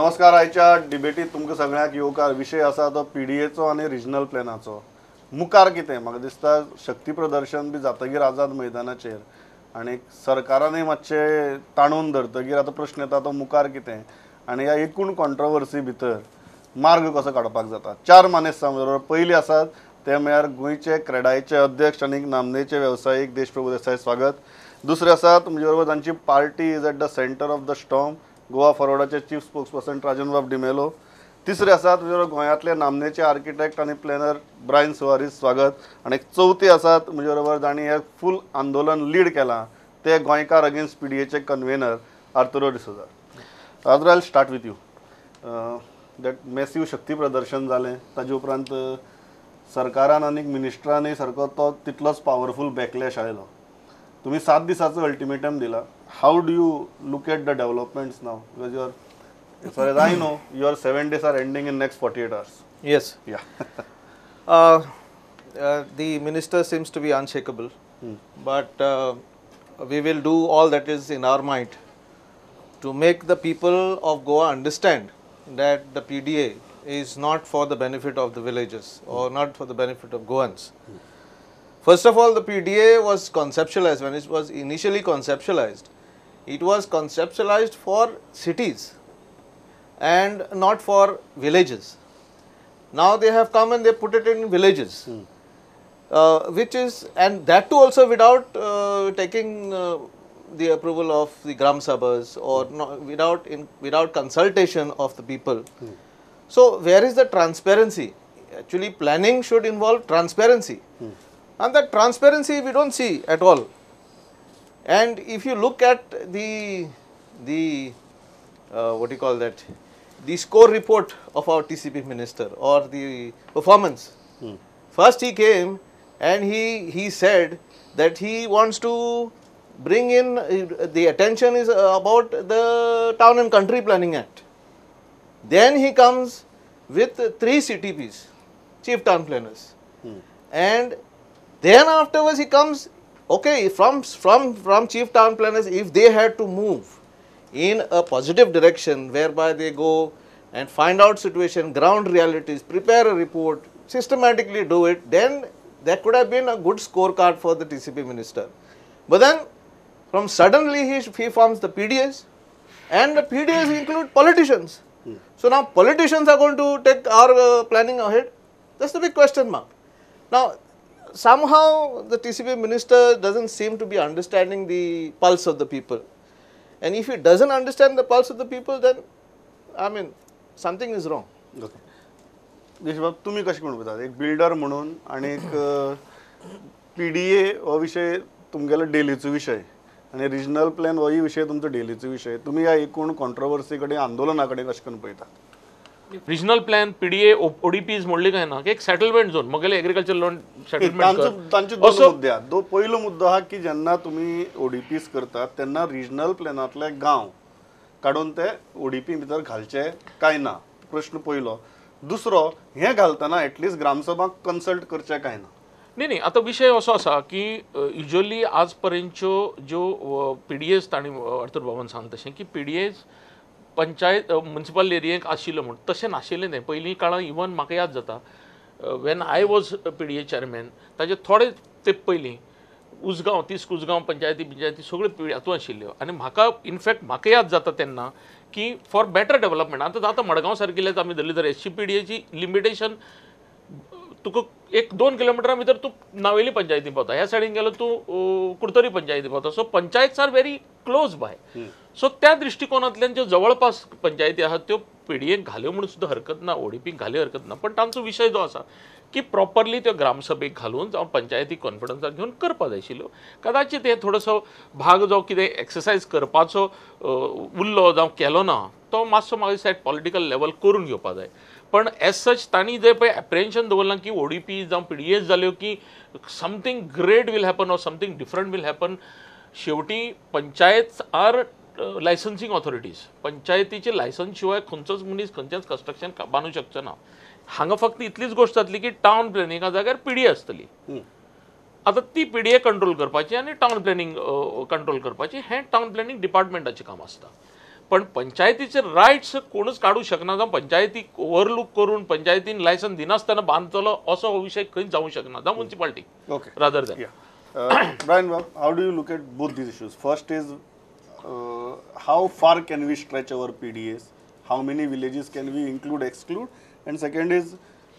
नमस्कार. आयच्या डिबेटीत तुमकां सगळ्यांक येवकार विशय आसा तो पीडीएचो आनी रिजनल प्लॅनाचो. मुखार कितें म्हाका दिसता शक्ती प्रदर्शन बी जातकीर आझाद मैदानाचेर आनी सरकारानय मातशें ताणून धरतकीर आतां प्रश्न येता तो मुखार कितें आनी ह्या एकूण कॉन्ट्रोवर्सी भितर मार्ग कसो काडपाक जाता. 4 मानेस्त बरोबर पयलीं आसात ते म्हळ्यार गोंयचे क्रेडायचे अध्यक्ष आनी नामनेचे वेवसायीक देशप्रभू देसाय. स्वागत. दुसरे आसात म्हणजे बरोबर तांची party is at the centre of the storm, Goa फॉरवर्डाचे चीफ स्पोक्सपर्सन राजन बाब डिमेलो. तिसरे आसात म्हणजे गोंयांतले नामनेचे आर्किटेक्ट आनी प्लॅनर ब्रायन सुवारीस. स्वागत. आनी चवथी आसात म्हणजे बरोबर जाणी हे फूल आंदोलन लीड केलां ते गोंयकार अगेन्स्ट पीडीएचे convenor Arturo D'Souza. Arturo, I start with you. That massive shakti pradarshan जालें, ताजे उपरांत सरकारान आनी मिनिस्टरांनी सारको तो तितलोच पावरफूल बॅकलॅश आयलो. तुम्ही 7 दिसाचो अल्टिमेटम दिला. How do you look at the developments now? Because your, as far as I know, your 7 days are ending in next 48 hours. Yes. Yeah. The minister seems to be unshakable, but we will do all that is in our might to make the people of Goa understand that the PDA is not for the benefit of the villages or not for the benefit of Goans. First of all, the PDA was conceptualized, when it was initially conceptualized, it was conceptualized for cities and not for villages. Now they have come and they put it in villages, which is, and that too also without taking the approval of the Gram Sabhas or without consultation of the people. So where is the transparency? Actually, planning should involve transparency. And that transparency we don't see at all. And if you look at the what do you call that, the score report of our TCP minister or the performance. First he came and he said that he wants to bring in, the attention is about the Town and Country Planning Act. Then he comes with 3 CTPs, Chief Town Planners. And then afterwards he comes, okay, from Chief Town Planners, if they had to move in a positive direction whereby they go and find out situation, ground realities, prepare a report, systematically do it, then that could have been a good scorecard for the TCP minister. But then from suddenly he forms the PDAs, and the PDAs include politicians. So now politicians are going to take our planning ahead. That's the big question mark. Now somehow the TCP minister doesn't seem to be understanding the pulse of the people. And if he doesn't understand the pulse of the people, then, I mean, something is wrong. Okay. देशबाब, तुम्ही कशें म्हणून पळयतात एक builder म्हणून आनी एक PDA हो विशय तुमगेलो डेलीचो विशय आनी रिजनल प्लॅन होय विशय तुमचो डेलीचो विशय. तुम्ही ह्या एकूण कॉन्ट्रोवर्सी कडेन आंदोलना कडेन कशें करून पळयतात? रिजनल प्लॅन पीडीए ओडीपीज म्हणले काय ना, एक सेटलमेंट झोन मगेले एग्रीकल्चर लोन सेटलमेंट. तांचे 2 मुद्दे आहात. पयलो मुद्दो हा की जेन्ना तुम्ही ओडीपीज करतात तेन्ना रिजनल प्लॅनांतले गांव काडून ते ओडीपी भितर घालचे काय ना, प्रश्न पयलो. दुसरो, हे घालतना एटलीस्ट ग्रामसभाक कन्सल्ट करचे काय ना? नाही, आता विषय असो आसा की युजली आज पर्यंतच्यो ज्यो पीडीएस ताणी अर्थर बाबान सांगता तशें की पीडीएस पंचायत म्युनिसिपल एरियेक आशिल्लो म्हूण तशें नाशिल्लें तें. पयलीं काळांत इवन म्हाका याद जाता when I was PDA chairman, ताजे थोडे तेंप पयलीं उसगांव, 30 उसगांव पंचायती सगळ्यो हातूंत आशिल्ल्यो. आनी म्हाका इनफॅक्ट म्हाका याद जाता तेन्ना की फॉर बेटर डेव्हलपमेंट, आतां जाता मडगांव सारकिल्लेच आमी धरली तर एससीपीडीएची लिमिटेशन तुका 1-2 किलोमिटरा भितर तूं नावेली पंचायती पावता, ह्या सायडीन गेलो तूं कुडतरी पंचायती पावता. So panchayats are very close by. So त्या दृश्टिकोनांतल्यान ज्यो जवळपास पंचायती आहात त्यो पीडीएक घाल्यो म्हणून सुद्दां हरकत ना, ओडीपीक घाल्यो हरकत ना. पण तांचो विशय जो आसा की प्रॉपरली त्यो ग्रामसभेक घालून जावं पंचायती कॉन्फरन्साक घेवन करपा जाय आशिल्ल्यो. कदाचित हे थोडोसो भाग जो कितें एक्सरसायज करपाचो उरलो जावं केलो ना, तो मातसो म्हाका दिसता पॉलिटिकल लेवल करून घेवपा जाय. पण एज सच तांणी जे पळय एप्रिहेन्शन दवरलां की ओडीपी जावं पीडीएस जाल्यो की something great will happen or something different will happen. शेवटी पंचायत आर लायसन्सिंग ऑथॉरिटीज. पंचायतीचे लायसन्स शिवाय खंयचोच मनीस खंयचेंच कंस्ट्रक्शन बांदूंक शकचो ना. हांगा फक्त इतलीच गोष्ट जातली की टावन प्लॅनिंगा जाग्यार पीडीए आसतली. आतां ती पीडीए कंट्रोल करपाची आनी टावन प्लॅनिंग कंट्रोल करपाची हें टावन प्लॅनिंग डिपार्टमेंटाचें काम आसता. पण पंचायतीचे रायट्स कोणच काढू शकना जावं पंचायती ओव्हरलूक करून पंचायतीन लायसन दिनासतना बांदतलो असो विषय खंयच जावंक शकना जावं municipality Okay. Rather than Brian, how do you look at both these issues? First is how far can we stretch our PDAs? How many villages can we include, exclude? And second is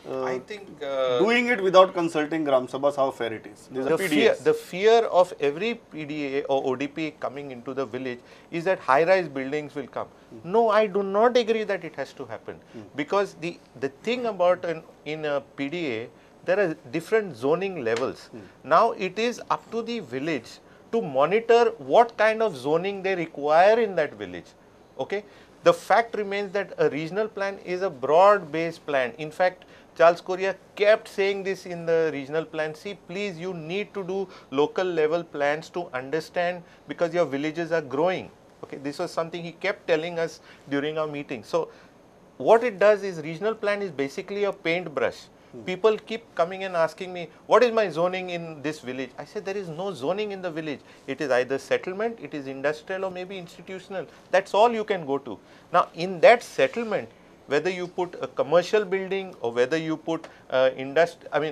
I think doing it without consulting Gram Sabhas, how fair it is. These are PDAs. the fear of every PDA or ODP coming into the village is that high-rise buildings will come. No, I do not agree that it has to happen because the thing about in a PDA, there are different zoning levels. Now it is up to the village to monitor what kind of zoning they require in that village. Okay, the fact remains that a regional plan is a broad-based plan. In fact, Charles Correa kept saying this in the regional plan. See, please, you need to do local level plans to understand because your villages are growing. Okay, this was something he kept telling us during our meeting. So, what it does is regional plan is basically a paintbrush. People keep coming and asking me, what is my zoning in this village? I said, there is no zoning in the village. It is either settlement, it is industrial or maybe institutional. That's all you can go to. Now, in that settlement, whether you put a commercial building or whether you put an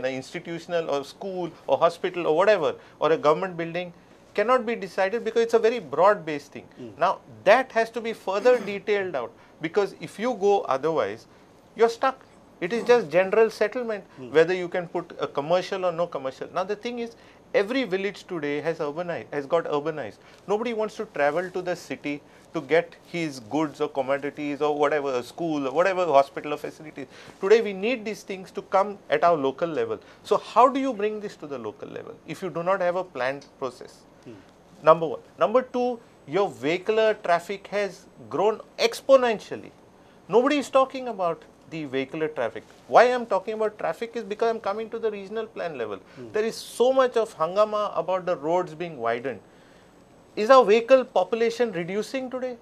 institutional or school or hospital or whatever, or a government building, cannot be decided because it's a very broad based thing. Now, that has to be further detailed out because if you go otherwise, you're stuck. It is just general settlement, whether you can put a commercial or no commercial. Now, the thing is, every village today has got urbanized. Nobody wants to travel to the city to get his goods or commodities or whatever, a school or whatever, hospital or facilities. Today, we need these things to come at our local level. So, how do you bring this to the local level if you do not have a planned process? Number one. Number two, your vehicular traffic has grown exponentially. Nobody is talking about the vehicular traffic. Why I am talking about traffic is because I am coming to the regional plan level. There is so much of hangama about the roads being widened. Is our vehicle population reducing today?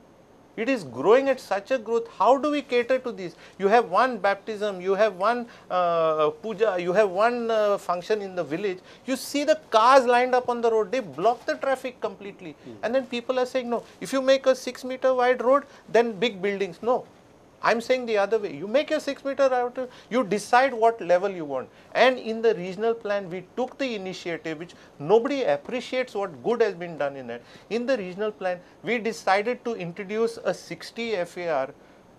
It is growing at such a growth. How do we cater to this? You have one baptism, you have one puja, you have one function in the village. You see the cars lined up on the road. They block the traffic completely. And then people are saying, no, if you make a 6-meter wide road, then big buildings. No. I'm saying the other way. You make your 6-meter route, you decide what level you want. And in the regional plan, we took the initiative, which nobody appreciates what good has been done in that. In the regional plan, we decided to introduce a 60 FAR,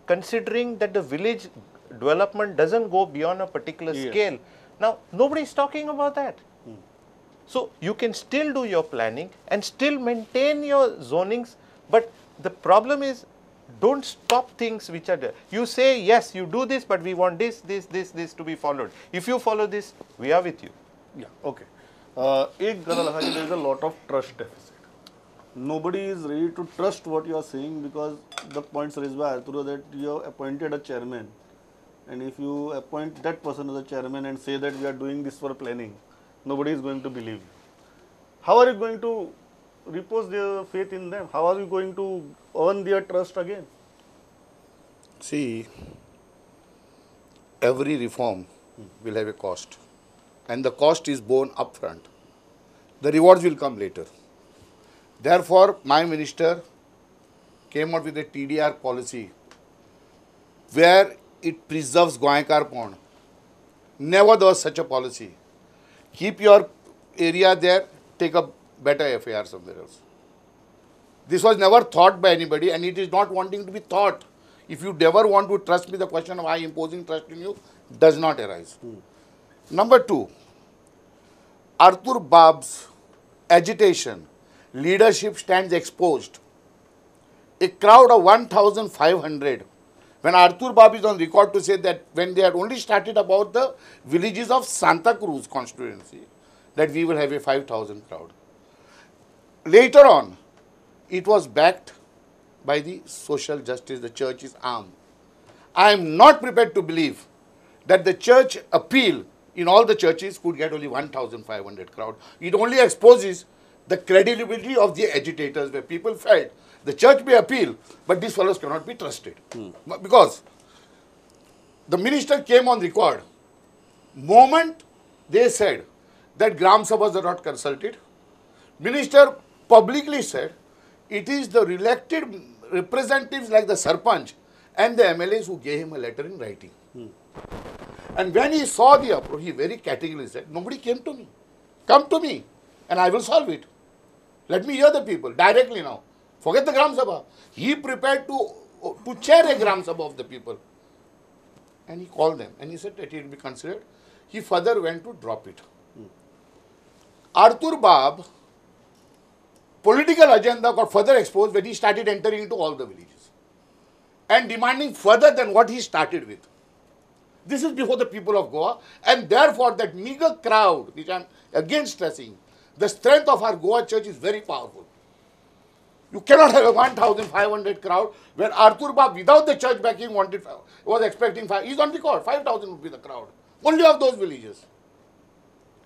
considering that the village development doesn't go beyond a particular scale. Now, nobody is talking about that. So, you can still do your planning and still maintain your zonings, but the problem is, don't stop things which are there. You say, yes, you do this, but we want this to be followed. If you follow this, we are with you. Yeah, okay. एक गजाल आसा की there is a lot of trust deficit. Nobody is ready to trust what you are saying because the points raised by Arturo that you have appointed a chairman, and if you appoint that person as a chairman and say that we are doing this for planning, nobody is going to believe you. How are you going to repose their faith in them? How are you going to earn their trust again? See, every reform will have a cost, and the cost is borne upfront. The rewards will come later. Therefore, my minister came out with a TDR policy where it preserves Goankar Pond. Never there was such a policy. Keep your area there, take a better FAR somewhere else. This was never thought by anybody, and it is not wanting to be thought. If you never want to trust me, the question of I imposing trust in you does not arise. Number two, Arthur Bab's agitation, leadership stands exposed. A crowd of 1,500, when Arthur Bab is on record to say that when they had only started about the villages of Santa Cruz constituency, that we will have a 5,000 crowd. Later on, it was backed by the social justice, the church's arm. I am not prepared to believe that the church appeal in all the churches could get only 1,500 crowd. It only exposes the credibility of the agitators, where people felt the church may appeal, but these fellows cannot be trusted. Because the minister came on record, moment they said that Gram Sabhas are not consulted, minister publicly said it is the elected representatives like the Sarpanch and the MLAs who gave him a letter in writing. And when he saw the approach, he very categorically said, nobody came to me. Come to me and I will solve it. Let me hear the people directly now. Forget the Gram Sabha. He prepared to chair a Gram Sabha of the people. And he called them and he said that it will be considered. He further went to drop it. Arthur Bab political agenda got further exposed when he started entering into all the villages and demanding further than what he started with. This is before the people of Goa, and therefore that meager crowd, which I am against stressing, the strength of our Goa church is very powerful. You cannot have a 1,500 crowd when Arthur Bab, without the church backing, was expecting 5. He's on record, 5,000 would be the crowd. Only of those villages.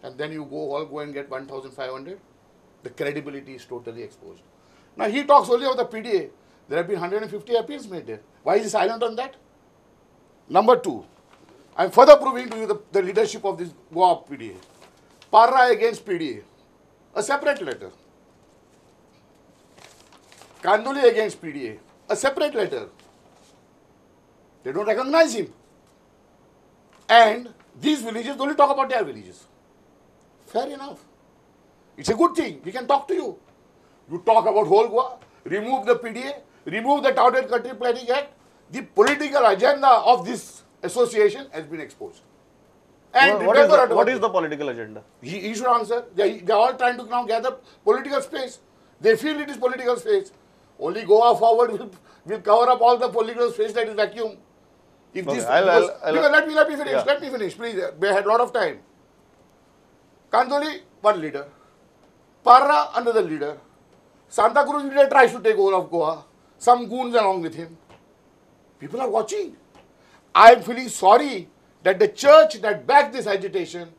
And then you go and get 1,500. The credibility is totally exposed. Now he talks only of the PDA. There have been 150 appeals made there. Why is he silent on that? Number 2, I am further proving to you the leadership of this Goa PDA. Parra against PDA. A separate letter. Kanduli against PDA. A separate letter. They don't recognize him. And these villages only talk about their villages. Fair enough. It's a good thing. We can talk to you. You talk about whole Goa, remove the PDA, remove the Touted Country Planning Act. The political agenda of this association has been exposed. And what is the political agenda? He should answer. They are all trying to now gather political space. They feel it is political space. Only Goa forward will cover up all the political space that is vacuum. If Okay, this, let me finish. Yeah. Let me finish, please. We had a lot of time. Kandoli, one leader. Parra, another leader. Santa Cruz leader tries to take over of Goa. Some goons along with him. People are watching. I am feeling sorry that the church that backed this agitation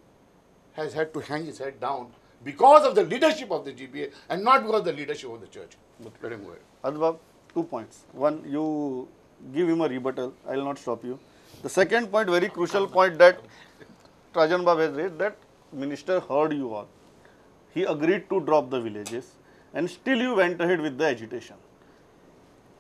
has had to hang its head down because of the leadership of the GPA and not because of the leadership of the church. But let him go ahead. Adbab, 2 points. One, you give him a rebuttal. I will not stop you. The second point, very crucial point that Rajan Bab has raised, that minister heard you all. He agreed to drop the villages and still you went ahead with the agitation.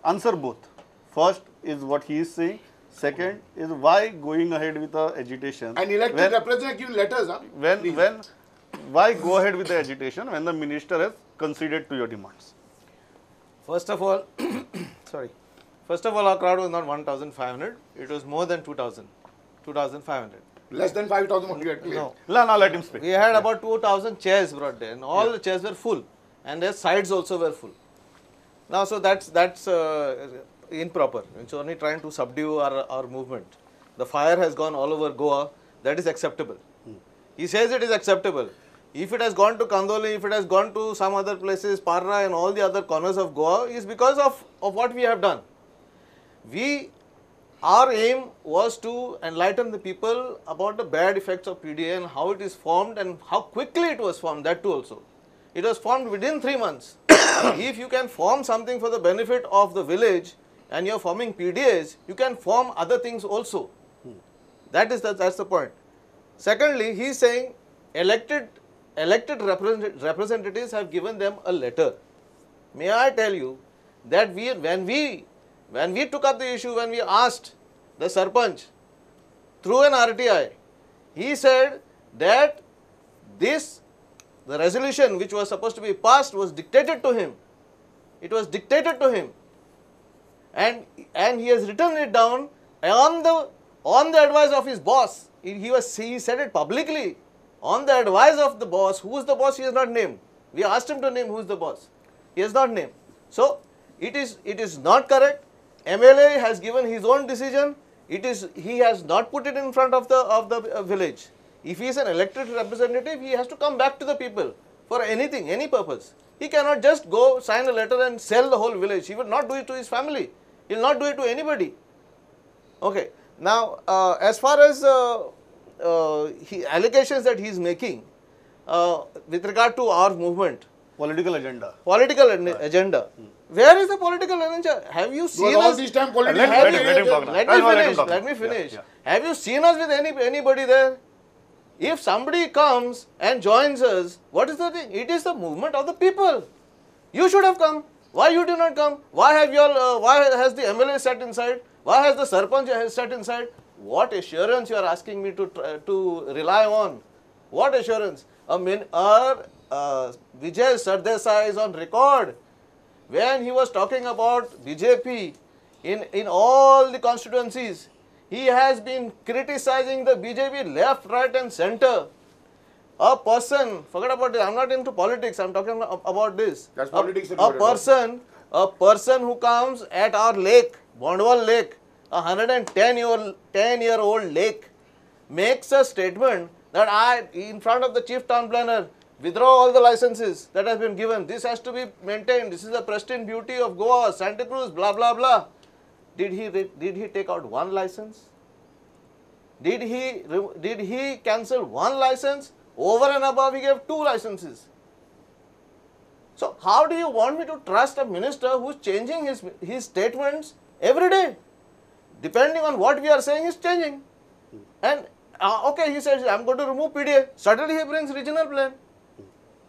Answer both. First is what he is saying. Second is why going ahead with the agitation. And elected representatives give letters. Huh? Why go ahead with the agitation when the minister has conceded to your demands? First of all, our crowd was not 1,500. It was more than 2,000, 2,500. Less than 5,000 only had played. No. Now let him speak. We had about 2,000 chairs brought there, and all the chairs were full, and their sides also were full. Now, so that's improper. It's only trying to subdue our movement. The fire has gone all over Goa. That is acceptable. He says it is acceptable. If it has gone to Kandoli, if it has gone to some other places, Parra and all the other corners of Goa, is because of what we have done. Our aim was to enlighten the people about the bad effects of PDA and how it is formed and how quickly it was formed, that too also. It was formed within 3 months. If you can form something for the benefit of the village and you are forming PDAs, you can form other things also. That's the point. Secondly, he is saying elected representatives have given them a letter. May I tell you that when we took up the issue, when we asked the Sarpanch through an RTI, he said that the resolution which was supposed to be passed was dictated to him. It was dictated to him, and he has written it down on the advice of his boss. He said it publicly on the advice of the boss. Who is the boss? He has not named. We asked him to name who is the boss. He has not named. So it is not correct. MLA has given his own decision. He has not put it in front of the village. If he is an elected representative, he has to come back to the people for anything, any purpose. He cannot just go sign a letter and sell the whole village. He will not do it to his family. He will not do it to anybody. Okay. Now, as far as allegations that he is making with regard to our movement, Political agenda. Agenda. Where is the political agenda? Have you seen all us? this time political Let me finish. Have you seen us with anybody there? If somebody comes and joins us, what is the thing? It is the movement of the people. You should have come. Why you did not come? Why have why has the MLA sat inside? Why has the Sarpanch sat inside? What assurance you are asking me to rely on? What assurance? Vijay Sardesai is on record when he was talking about BJP in all the constituencies. He has been criticizing the BJP left, right and center. A person, forget about it, I'm not into politics, I'm talking about this. That's politics. A person who comes at our lake, Bondwal Lake, 110-year-old lake, makes a statement that in front of the chief town planner, withdraw all the licenses that have been given. This has to be maintained. This is the pristine beauty of Goa, Santa Cruz, blah, blah, blah. Did he take out one license? Did he cancel one license? Over and above, he gave 2 licenses. So how do you want me to trust a minister who's changing his statements every day? Depending on what we are saying, is changing. And okay, he says, I'm going to remove PDA. Suddenly he brings regional plan.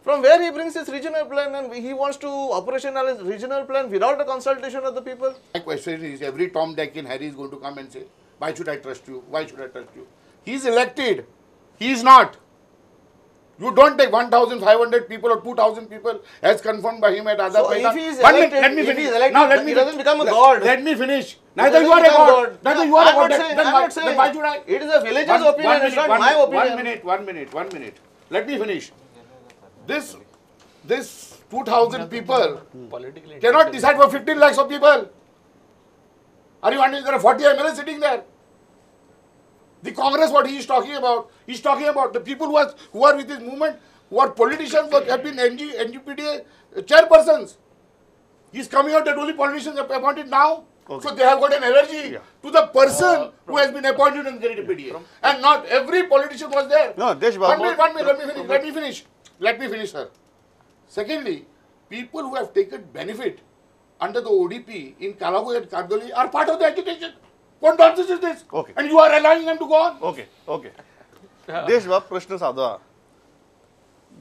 From where he brings his regional plan, and he wants to operationalize regional plan without a consultation of the people? My question is, every Tom, Dick and Harry is going to come and say, why should I trust you? Why should I trust you? He's elected. He is not. You don't take 1,500 people or 2,000 people as confirmed by him at Azad So Maidan. if he is One minute, elected, let me if finish. he is elected, Now let me he doesn't become a god. Let me finish. He Neither you doesn't are a become god. Neither you are a god. Then why should I? It is a villager's opinion, it's not my opinion. One minute. Let me finish. This 2,000 people Politically cannot decide for 15 lakhs of people. Are you understanding? There are 40 MLAs sitting there. The Congress, what he is talking about, he's talking about the people who are with his movement, who are politicians, who have been NGPDA chairpersons. He's coming out that only politicians are appointed now. Okay. So they have got an allergy to the person who has been appointed in the NGPDA. And not every politician was there. No, Desh One Babu. minute, let me finish, sir. Secondly, people who have taken benefit under the ODP in Kalabu and Kardoli are part of the agitation. What nonsense is this? Okay. And you are allowing them to go on? Okay. Desh Babu, प्रश्न साधा.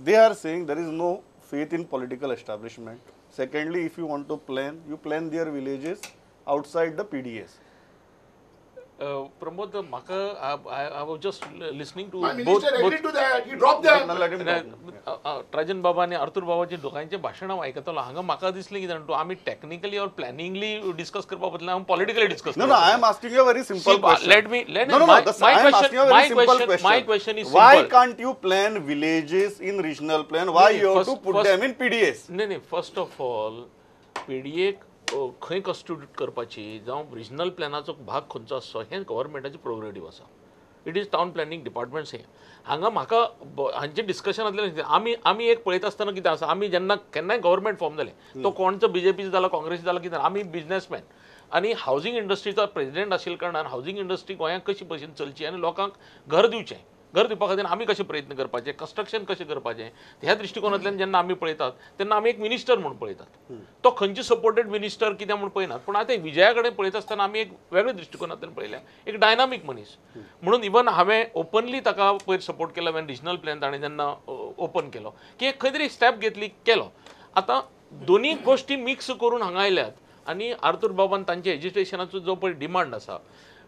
They are saying there is no faith in political establishment. Secondly, if you want to plan, you plan their villages outside the PDAs. Pramod, I was just listening to My minister agreed to that. He dropped them. Let him talk. राजन बाबा आणि आर्थूर बाबाची दोघांचे भाशण आयकतलो हांगा म्हाका दिसलें की जाणा तूं आमी टेक्निकली और प्लॅनिंगली डिस्कस करपा बदला हांव politically discuss No, I am asking you a very simple question. let me No, my I am asking you a very simple question. my question is why simple. can't you plan villages in regional plan? Why you have to put them in PDAs? नाही first of all PDA खंय constitute करपाची जावं regional प्लॅनाचो भाग खंयचो आसचो हें गव्हर्मेंटाचें प्रोग्रेटिव्ह आसा. It is town planning departments हें हांगा म्हाका हांचें डिस्कशनांतल्यान आमी एक पळयता आसतना कितें आसा आमी जेन्ना केन्नाय गव्हर्मेंट फॉर्म जालें तो कोणचो बीजेपीचो जाला काँग्रेसीचो जाला कितें आमी बिझनेसमॅन आनी हावजींग इंडस्ट्रीचो प्रेसिडेंट आशिल्ल्या कारणान हावजींग इंडस्ट्री गोंयांत कशी भशेन चलची आनी लोकांक घर दिवचें घर दिवपा खातीर आमी कशे प्रयत्न करपाचे कन्स्ट्रक्शन कशें करपाचें ह्या दृश्टिकोनांतल्यान जेन्ना आमी पळयतात तेन्ना आमी एक मिनिस्टर म्हणून पळयतात तो खंयची सपोर्टेड मिनिस्टर कितें म्हणून पळयनात पूण आतां विजया कडेन पळयता आसतना आमी एक वेगळ्या दृश्टिकोनांतल्यान पळयल्या एक डायनामीक मनीस म्हणून इवन हांवें ओपनली ताका पयर सपोर्ट केलो हांवें रिजनल प्लॅन ताणें जेन्ना ओपन केलो की खंय तरी स्टेप घेतली केलो. आतां दोनी गोश्टी मिक्स करून हांगा आयल्यात आनी आर्थूर बाबान तांचे एज्युटेशनाचो जो पळय डिमांड आसा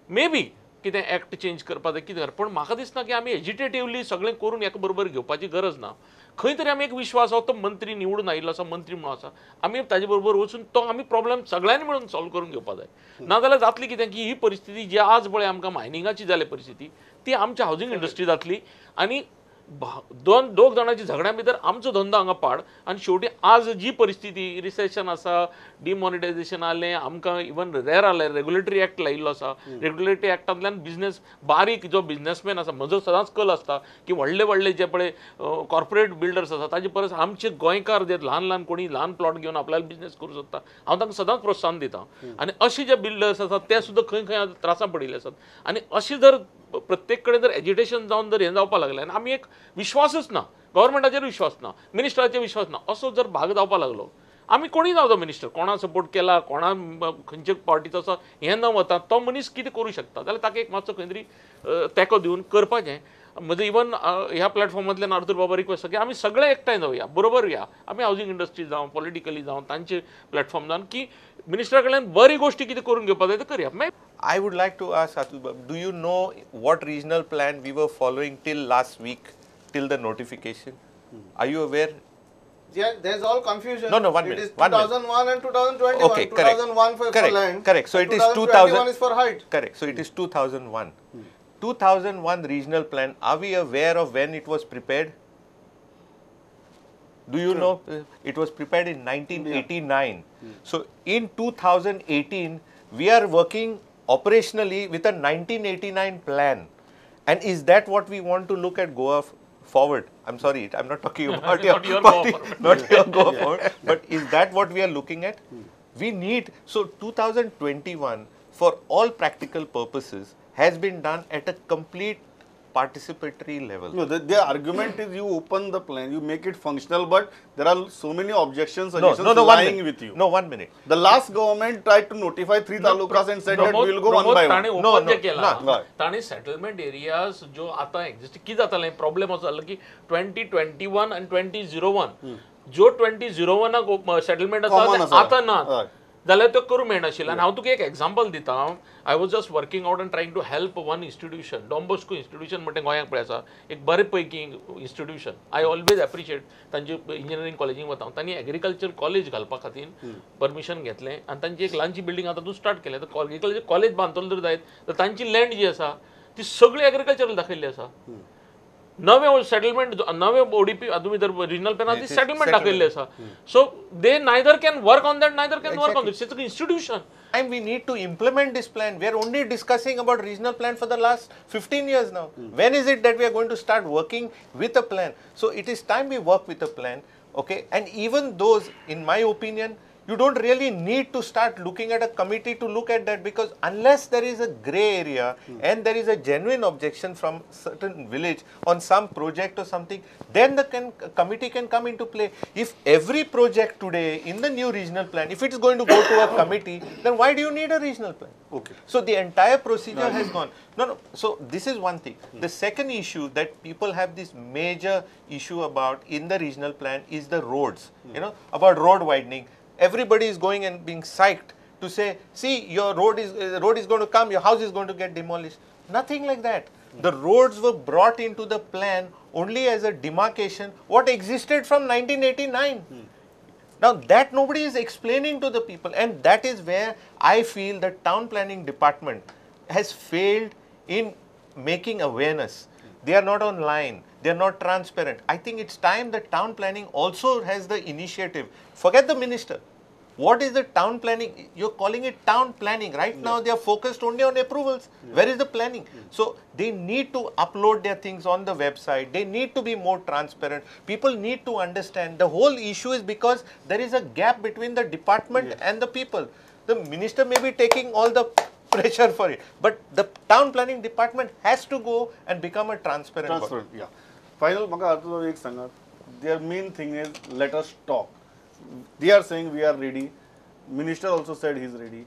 मे बी कितें एक्ट चेंज करपाक जाय कितें पण म्हाका दिसना की आमी एजिटेटिवली सगळें करून एका बरोबर घेवपाची गरज ना. खंय तरी आमी एक विश्वास आसा तो मंत्री निवडून आयिल्लो आसा मंत्री म्हणून आसा आमी ताजे बरोबर वचून तो आमी प्रॉब्लेम सगळ्यांनी मेळून सॉल्व करून घेवपाक जाय. नाजाल्यार जातली कितें की ही परिस्थिती जी आज पळय आमकां मायनिंगाची जाली परिस्थिती ती आमच्या हावजींग इंडस्ट्री जातली आनी दोग जाणांची झगड्या भितर आमचो धंदो हांगा पाड आनी शेवटी आज जी परिस्थिती रिसेशन आसा डिमॉनिटायझेशन आलें आमकां इवन रेर आलें रेग्युलेटरी एक्ट लायिल्लो आसा रेग्युलेटरी एक्टांतल्यान बिझनेस बारीक जो बिझनेसमॅन आसा म्हजो सदांच कल आसता की व्हडले जे पळय कॉर्पोरेट बिल्डर्स आसा ताजे परस आमचे गोंयकार जे ल्हान कोणी ल्हान प्लॉट घेवन आपल्याला बिझनेस करूं सोदता हांव तांकां सदांच प्रोत्साहन दितां आनी अशे जे बिल्डर्स आसात ते सुद्दां खंय त्रासां पडिल्ले आसात आनी अशें जर प्रत्येक कडेन जर एजिटेशन जावन जर हें जावपाक लागलें आनी आमी एक विश्वासच ना गव्हर्मेंटाचेर विश्वास ना मिनिस्टराचेर विश्वास ना असो जर भाग जावपाक लागलो आमी कोणीय जावं तो मिनिस्टर कोणा सपोर्ट केला कोणा खंयच्या पार्टीचो आसा हें न वता तो मनीस कितें करूं शकता जाल्यार ताका एक मातसो खंय तरी तेंको दिवन करपाचें म्हणजे इवन ह्या प्लॅटफॉर्मांतल्यान अर्जुन बाबा रिक्वेस्ट आसा की आमी सगळे एकठांय जावया, बरोबर या, आमी हावजींग इंडस्ट्री जावं, पॉलिटिकली जावं, तांचे प्लॅटफॉर्म जावन की मिनिस्टरा कडल्यान बरी गोष्टी कितें करून घेवपा जाय ते करया. I would like to ask Atul Babu, do you know what regional plan we were following till last week, till the notification? Are you aware? Yeah, there's all confusion. No, 1 minute. It is 1 minute. 2001 and 2021. Okay, correct. 2001 for Correct, land. correct. So and it is 2021 is for height. Correct. So it is 2001. 2001 regional plan. Are we aware of when it was prepared? Do you know? It was prepared in 1989. So in 2018, we are working operationally with a 1989 plan. And is that what we want to look at Goa forward? I'm sorry, I'm not talking about Not your party, Goa forward. not your Goa forward. But is that what we are looking at? We need, so 2021 for all practical purposes has been done at a complete participatory level. No, the argument is you open the plan, you make it functional, but there are so many objections, No, suggestions one lying minute. with you. No, 1 minute. The last government tried to notify 3 talukas and said that we will go one by ताणी one. Open No, जे no, केला no. ताणी settlement areas जो आता exist किती जाताले problem असो जालो की 2021 आणि 2001 जो 2001 सेटलमेंट Common आसा आसा. आता ना हय. जाल्यार तो करूं मेळनाशिल्लो आनी हांव तुका एक एग्जांपल दिता. I was just working out and trying to help one institution, Don Bosco institution म्हणटा गोंयांक पळय आसा एक बरे पैकी इन्स्टिट्यूशन. आय ऑलवेज एप्रिशिएट तांचे इंजिनियरींग कॉलेजीक वता. तांणी एग्रीकल्चर कॉलेज घालपा खातीर परमिशन घेतलें आनी तांची एक ल्हानशी बिल्डींग आतां स्टार्ट केलें. तर एग्रीकल्चर कॉलेज बांदतलो जर जायत तर तांची लँड जी आसा ती सगळी एग्रीकल्चरल दाखयल्ली आसा. नवे सेटलमेंट नवे ओडीपी तुमी जर रिजनल प्लॅनात ती सेटलमेंट दाखयल्ली आसा. So they neither can work on that neither can work on this. It's institution. And we need to implement this plan. We are only discussing about regional plan for the last 15 years now. When is it that we are going to start working with a plan? So it is time we work with a plan. Okay, and even those, in my opinion, you don't really need to start looking at a committee to look at that, because unless there is a grey area and there is a genuine objection from certain village on some project or something, then the committee can come into play. If every project today in the new regional plan, if it is going to go to a committee, then why do you need a regional plan? Okay. So the entire procedure has gone. No. So this is one thing. The second issue that people have this major issue about in the regional plan is the roads. You know, about road widening. Everybody is going and being psyched to say, see, your road is going to come, your house is going to get demolished. Nothing like that. The roads were brought into the plan only as a demarcation, what existed from 1989. Now that nobody is explaining to the people, and that is where I feel the town planning department has failed in making awareness. They are not online, they are not transparent. I think it's time that town planning also has the initiative. Forget the minister. What is the town planning? You're calling it town planning. Right now they are focused only on approvals. Where is the planning? So they need to upload their things on the website. They need to be more transparent. People need to understand. The whole issue is because there is a gap between the department and the people. The minister may be taking all the pressure for it, but the town planning department has to go and become a transparent body. Transparent, yeah. Final, म्हाका आतां एक सांगात. Their main thing is let us talk. They are saying we are ready. Minister also said he is ready.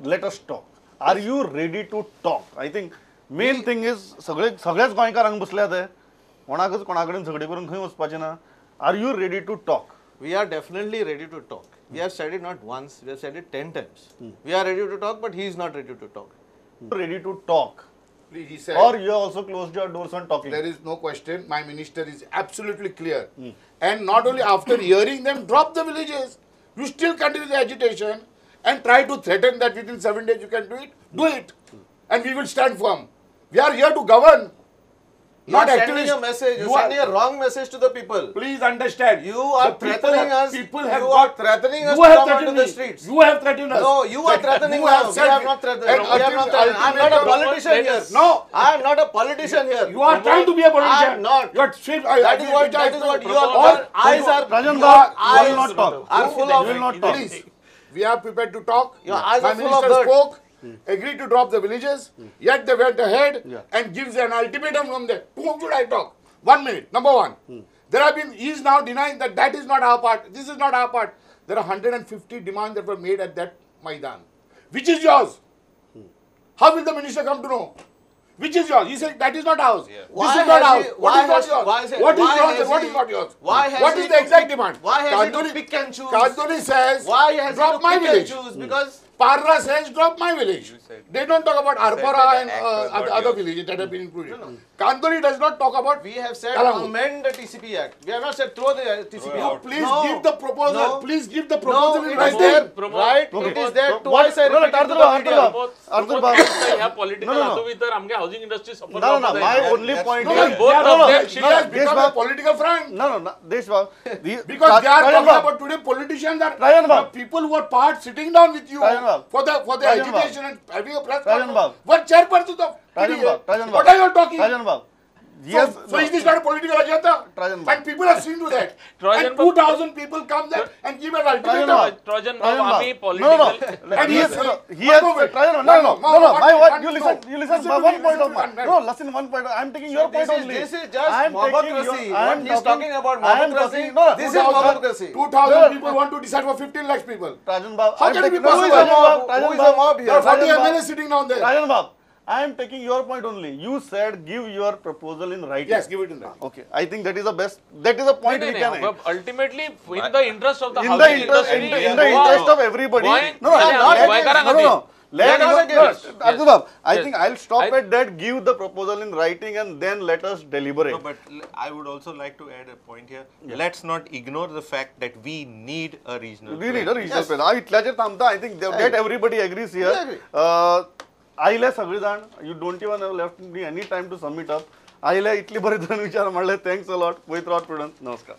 Let us talk. Are you ready to talk? I think main thing is सगळ्याच गोंयकारांक बसल्या ते कोणाकच कोणा कडेन झगडी करून खंय वचपाचें ना. Are you ready to talk? We are definitely ready to talk. We have said it not once, we have said it 10 times. We are ready to talk, but he is not ready to talk. Ready to talk. Please, he said, Or you also closed your doors on talking. there is no question. My minister is absolutely clear. And not only after hearing them, drop the villages. You still continue the agitation and try to threaten that within 7 days you can do it. Do it. And we will stand firm. We are here to govern. You are Not sending activists. a message. You You are are- sending a wrong message to the people. Please understand. You are The people threatening have- us. People have You got- are threatening us You to have come onto threatened the me. streets. You have threatened us. No, you are That threatening you now. have We said have it. not threatened. And We have not threatened. I am not a ultimately- politician here. No. I am not a politician here. You are trying to be a politician. I am not. You are swift. That is what you are. All- Your eyes are. Rajan your Bhatt, you eyes will not talk. are full You of. will not talk. Please, we are prepared to talk. Your eyes My are full of minister dirt. spoke, agreed to drop the villages, yet they went ahead Yeah. and gives an ultimatum from there. To whom should I talk? 1 minute. Number one, there have been, he is now denying that that is not our part. This is not our part. There are 150 demands that were made at that Maidan. Which is yours? How will the minister come to know? Which is yours? He said that is not ours. Why This is not has ours. he- What why is not has- yours? why is it- What is why yours has and what he- is not yours? why has What he is the to exact pick- demand? why has he to Kanduri- pick and choose? Kanduri says, Why has drop he to my pick village. and choose? Because Parra says, drop my village. They don't talk about Arpara that and the act was not other yours. villages that have been included. Kanduri does not talk about. we have said Kalangu. amend the TCP Act. We have not said throw the TCP You out. please No. give the proposal. No. Please give the No, proposal in it is writing. there. Pramod, Right? Pramod, It is there. Pramod, Twice I repeated to the media. Arthur Babu. ह्या political हातोवी तर आमगे housing industry suffer No, no, my only point No, is no, both no, of no, them it should has have become a Deshbab. political front. No, Deshbab. Because they are Rajan talking Babu. about today politicians are Rajan the Babu. people who are part sitting down with you Rajan Babu. for the Rajan Babu. agitation and having a press Rajan Babu. conference. What chairpersons of Rajan PDA? Babu, Rajan What Babu. are you all talking? Rajan Babu. Yes. So is this not a political agenda? Rajan Babu. And people have seen to that. Rajan And Babu. 2,000 people come there and give an ultimatum. Babu. Trojan Rajan बाबू आम्ही Babu. No, no. Political And he Yes, is no, saying, he has one moment, no, one no, moment, my one what you moment, listen, Listen my to one me, point of listen to my me. no, listen one point. I'm taking your point only. This is just I'm taking democracy. your- I am What he's talking about I am democracy. talking- no, This is 2000 democracy. 2,000 people want to decide for 15 lakhs people. Rajan Babu. How I'm can it be taking- no, possible? Rajan Babu, Who Rajan is a Babu. mob here? There are 40 Rajan Babu. MLAs sitting down there. Rajan Babu, I am taking your point only. You said give your proposal in writing. Yes, give it in there. Okay, I think that is the best. That is the point we can make. Ultimately in the interest of the In the housing interest, industry in the interest of everybody. Why? No, We no, are not let- Goyakara no, no, no. We are not against. Arjun Babu, I Yes. think I'll stop I- at that. Give the proposal in writing and then let us deliberate. No, but I would also like to add a point here. Let's not ignore the fact that we need a regional We need a plan. regional plan. इथल्याचेर थांबता. I think that everybody agrees here. I agree. आयले सगळे जाण. You don't even have left me any time to sum it up. आयले इतली बरे जाण विचार म्हणले. Thanks a lot. Prudent. नमस्कार.